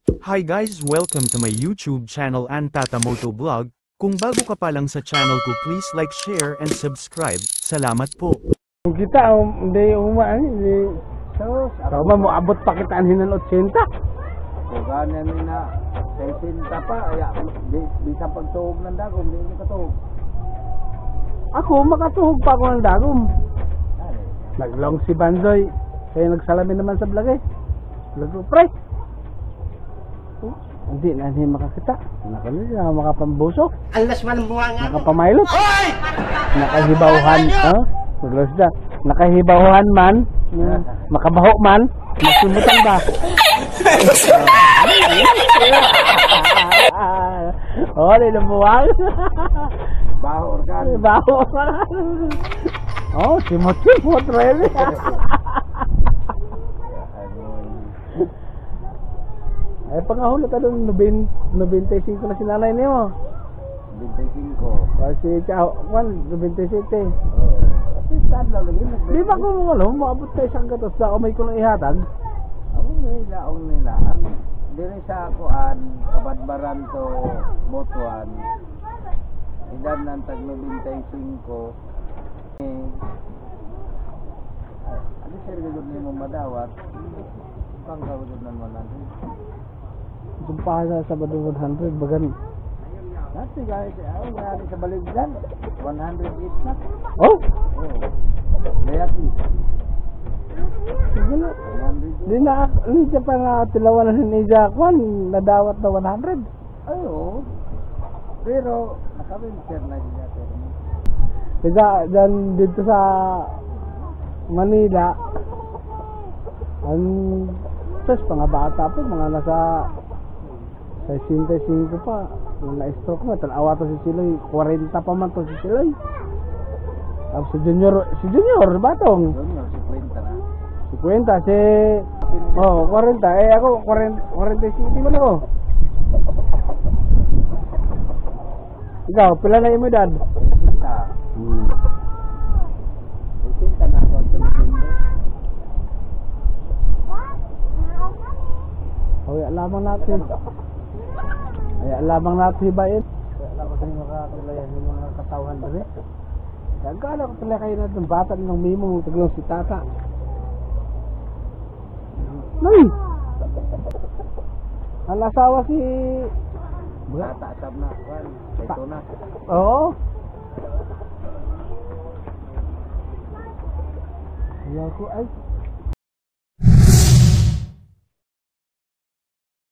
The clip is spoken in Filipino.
Hi guys, welcome to my YouTube channel Antatamoto Vlog. Kung bago ka pa lang sa channel ko, please like, share, and subscribe. Salamat po. Kung kita, hindi umaan, hindi. So ba mo abot pa kita ang hinan 80? Kung ganyan na, 60 pa, bisa pagtuhog ng dagom, hindi ka tuhog. Ako, makatuhog pa ako ng dagom. Naglong si Banzoy. Kaya nagsalamin naman sa vlog eh. Vlog ko, pre. Hindi makakita. Nakapambuso. Makapambuso. Alas man ang bunga nga. Nakapamailot. Nakahibawhan. Maglos na. Nakahibawhan man. Makabaho man. Masimutan ba? Lilumuwag. Baho organ. Baho. Simot-simot rin. Ay, pangahulot doon, 95 na si nanay niyo. 25. Kasi Chao, 97. Di ba kung maabot tayo siyang gatos na umay ko ng ihatag? Ang nila. Diri sa kuan, kabadbaran to, Botuan. Edad ng tag 95. Ano siya rin mo madawat? Pang gawin ng 100. Sumpahan sa Sabado 100, bagan. Dati guys, nga sa baligdan, 108 na. Oh? Layaki. Sige na. 100. Di na, hindi pa nga tilawan na si Nija Kwan, nadawat na 100. Ayo. Pero, naka-venture na siya. Kaya dyan dito sa Manila, ang mga bata po, mga nasa 65 pa, yung na-stroke na, tanawa to si Siloy, 40 pa man to si Siloy. Tapos si Junior, batong. Junior, 50 na. 50, 40, ako, 47 man ako. Ikaw, pila na yung edad? 50 na ako sa November. Lamang natin hibayin. Kaya lang kasi makakalayan yung mga katawan ba rin. Kagala ko pala kayo na itong bata ng mimo, taglong si tata. Nay! Ang asawa si... Bata, sab na. Ito na. Oo. Kaya ko, ay,